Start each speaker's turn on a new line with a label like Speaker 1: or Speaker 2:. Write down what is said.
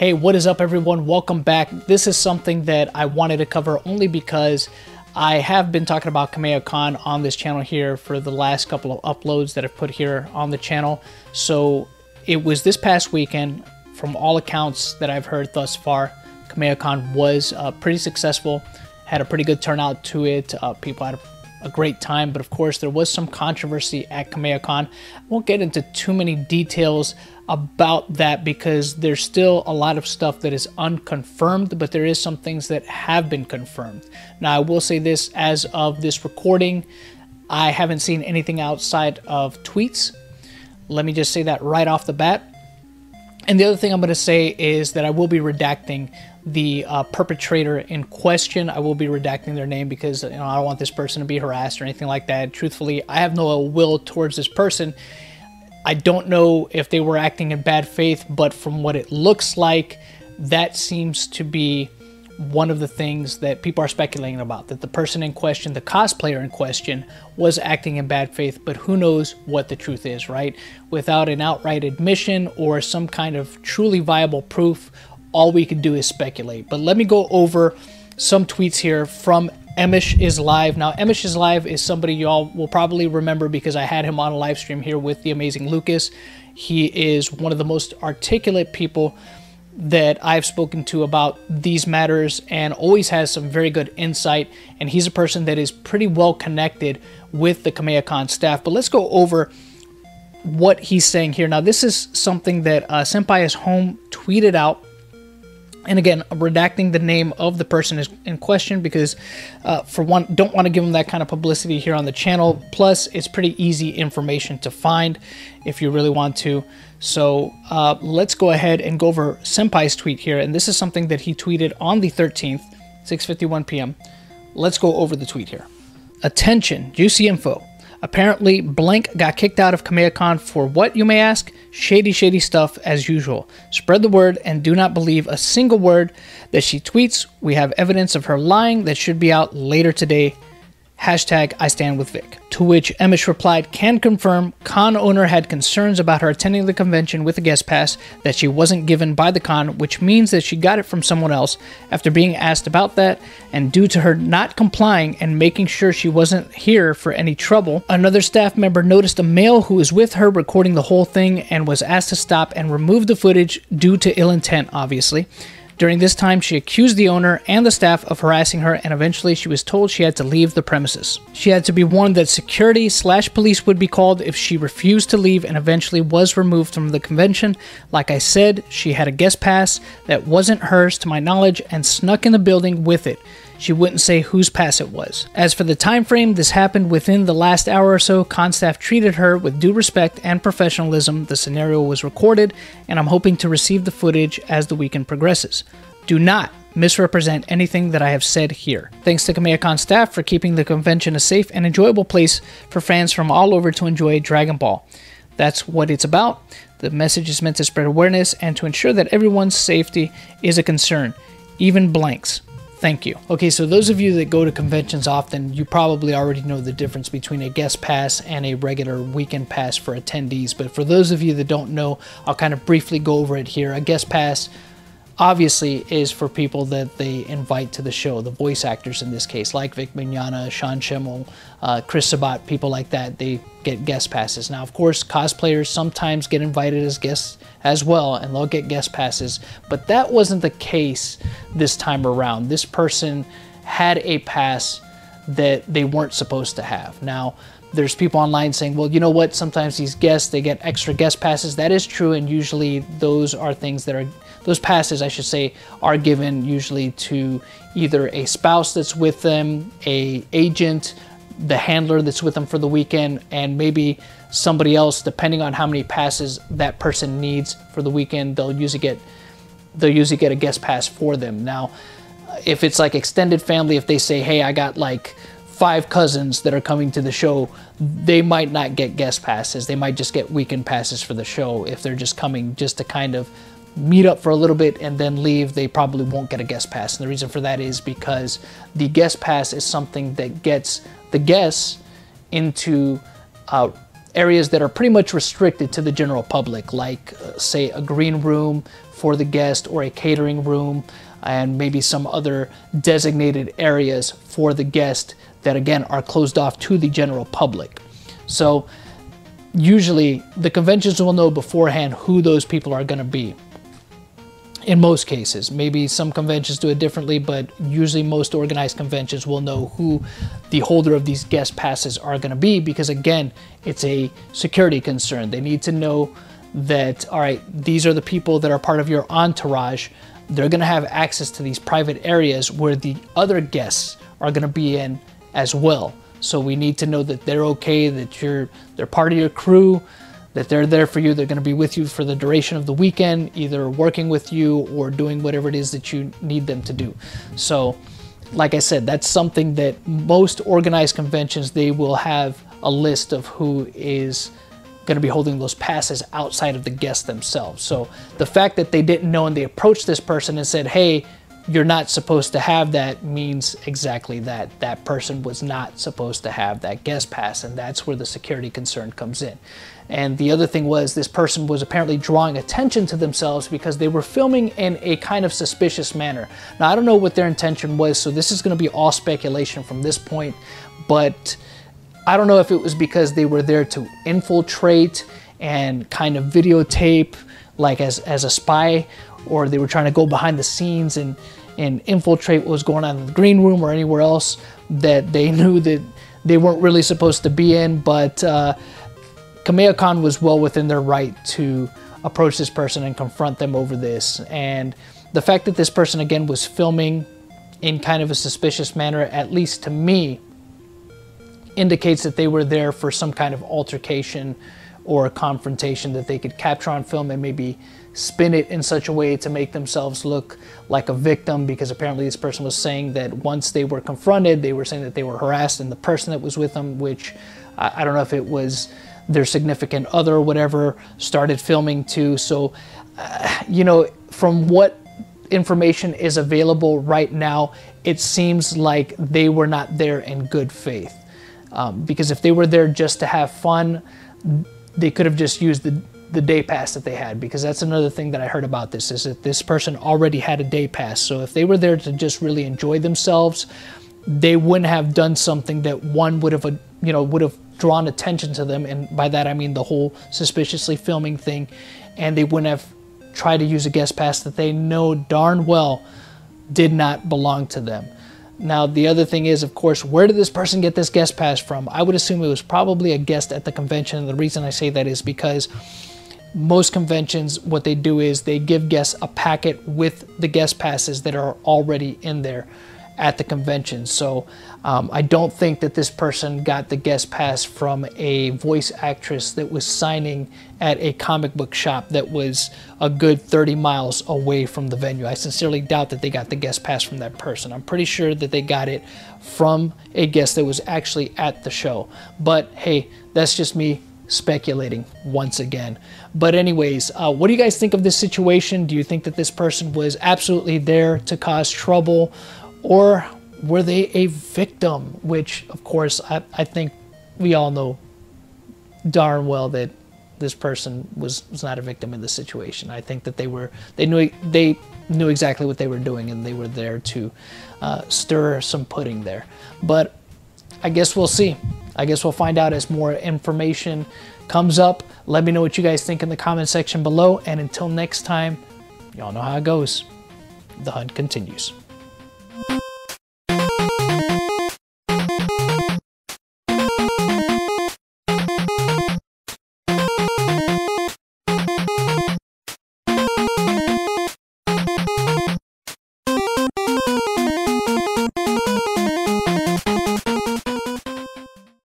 Speaker 1: Hey, what is up everyone? Welcome back. This is something that I wanted to cover only because I have been talking about Kameha Con on this channel here for the last couple of uploads that I've put here on the channel. So it was this past weekend. From all accounts that I've heard thus far, Kameha Con was pretty successful, had a pretty good turnout to it. People had a great time, but of course there was some controversy at Kameha Con. I won't get into too many details about that because there's still a lot of stuff that is unconfirmed, but there is some things that have been confirmed. Now I will say this, as of this recording, I haven't seen anything outside of tweets. Let me just say that right off the bat. And the other thing I'm going to say is that I will be redacting the perpetrator in question. I will be redacting their name because I don't want this person to be harassed or anything like that. Truthfully, I have no ill will towards this person. I don't know if they were acting in bad faith, but from what it looks like, that seems to be one of the things that people are speculating about, that the person in question, the cosplayer in question, was acting in bad faith, but who knows what the truth is, right? Without an outright admission or some kind of truly viable proof, all we can do is speculate. But let me go over some tweets here from Emosh is Live. Now, Emosh is Live is somebody y'all will probably remember because I had him on a live stream here with the amazing Lucas. He is one of the most articulate people that I've spoken to about these matters and always has some very good insight, and he's a person that is pretty well connected with the Kameha Con staff. But let's go over what he's saying here. Now this is something that Senpai is Home tweeted out, and again, I'm redacting the name of the person in question because for one, don't want to give him that kind of publicity here on the channel. Plus, it's pretty easy information to find if you really want to. So let's go ahead and go over Senpai's tweet here. And this is something that he tweeted on the 13th, 6:51 p.m. Let's go over the tweet here. Attention, juicy info. Apparently, blank got kicked out of Kameha Con for what, you may ask? Shady stuff as usual. Spread the word and do not believe a single word that she tweets. We have evidence of her lying that should be out later today. Hashtag I stand with Vic. To which Emosh replied, can confirm con owner had concerns about her attending the convention with a guest pass that she wasn't given by the con, which means that she got it from someone else after being asked about that, and due to her not complying and making sure she wasn't here for any trouble, another staff member noticed a male who was with her recording the whole thing and was asked to stop and remove the footage due to ill intent, obviously. During this time, she accused the owner and the staff of harassing her, and eventually she was told she had to leave the premises. She had to be warned that security/police would be called if she refused to leave, and eventually was removed from the convention. Like I said, she had a guest pass that wasn't hers to my knowledge and snuck in the building with it. She wouldn't say whose pass it was. As for the time frame, this happened within the last hour or so. Con staff treated her with due respect and professionalism. The scenario was recorded, and I'm hoping to receive the footage as the weekend progresses. Do not misrepresent anything that I have said here. Thanks to Kameha Con staff for keeping the convention a safe and enjoyable place for fans from all over to enjoy Dragon Ball. That's what it's about. The message is meant to spread awareness and to ensure that everyone's safety is a concern, even blanks. Thank you. Okay, so those of you that go to conventions often, you probably already know the difference between a guest pass and a regular weekend pass for attendees. But for those of you that don't know, I'll kind of briefly go over it here. A guest pass obviously is for people that they invite to the show, the voice actors in this case, like Vic Mignogna, Sean Schemmel, Chris Sabat, people like that, they get guest passes. Now, of course, cosplayers sometimes get invited as guests as well, and they'll get guest passes, but that wasn't the case this time around. This person had a pass that they weren't supposed to have. Now, there's people online saying, well, you know what, sometimes these guests, they get extra guest passes. That is true, and usually those are things that are, those passes, I should say, are given usually to either a spouse that's with them, a agent, the handler that's with them for the weekend, and maybe somebody else, depending on how many passes that person needs for the weekend, they'll usually get a guest pass for them. Now, if it's like extended family, if they say, hey, I got like 5 cousins that are coming to the show, they might not get guest passes. They might just get weekend passes for the show. If they're just coming just to kind of meet up for a little bit and then leave, they probably won't get a guest pass. And the reason for that is because the guest pass is something that gets the guests into areas that are pretty much restricted to the general public, like say a green room for the guest, or a catering room, and maybe some other designated areas for the guest that again are closed off to the general public. So usually the conventions will know beforehand who those people are going to be. In most cases, maybe some conventions do it differently, but usually most organized conventions will know who the holder of these guest passes are going to be, because again, it's a security concern. They need to know that, all right, these are the people that are part of your entourage. They're going to have access to these private areas where the other guests are going to be in as well. So we need to know that they're okay, that they're part of your crew, that they're there for you. They're going to be with you for the duration of the weekend, either working with you or doing whatever it is that you need them to do. So like I said, that's something that most organized conventions, they will have a list of who is going to be holding those passes outside of the guests themselves. So the fact that they didn't know and they approached this person and said, hey, you're not supposed to have that, means exactly that. That person was not supposed to have that guest pass, and that's where the security concern comes in. And the other thing was, this person was apparently drawing attention to themselves because they were filming in a kind of suspicious manner. Now, I don't know what their intention was, so this is going to be all speculation from this point, but I don't know if it was because they were there to infiltrate and kind of videotape, like as a spy, or they were trying to go behind the scenes and infiltrate what was going on in the green room or anywhere else that they knew that they weren't really supposed to be in. But Kameha Con was well within their right to approach this person and confront them over this. And the fact that this person, again, was filming in kind of a suspicious manner, at least to me, indicates that they were there for some kind of altercation or a confrontation that they could capture on film and maybe spin it in such a way to make themselves look like a victim, because apparently this person was saying that once they were confronted, they were saying that they were harassed, and the person that was with them, which I don't know if it was their significant other or whatever, started filming too. So, you know, from what information is available right now, it seems like they were not there in good faith. Because if they were there just to have fun, they could have just used the day pass that they had, because that's another thing that I heard about this, is that this person already had a day pass. So if they were there to just really enjoy themselves, they wouldn't have done something that one would have, you know, would have drawn attention to them. And by that, I mean the whole suspiciously filming thing. And they wouldn't have tried to use a guest pass that they know darn well did not belong to them. Now, the other thing is, of course, where did this person get this guest pass from? I would assume it was probably a guest at the convention. And the reason I say that is because most conventions, what they do is they give guests a packet with the guest passes that are already in there at the convention. So I don't think that this person got the guest pass from a voice actress that was signing at a comic book shop that was a good 30 miles away from the venue. I sincerely doubt that they got the guest pass from that person. I'm pretty sure that they got it from a guest that was actually at the show. But hey, that's just me speculating once again. But anyways, what do you guys think of this situation? Do you think that this person was absolutely there to cause trouble, or were they a victim? Which, of course, I think we all know darn well that this person was not a victim in this situation. I think that they knew exactly what they were doing, and they were there to stir some pudding there. But I guess we'll see. I guess we'll find out as more information comes up. Let me know what you guys think in the comment section below. And until next time, y'all know how it goes. The hunt continues.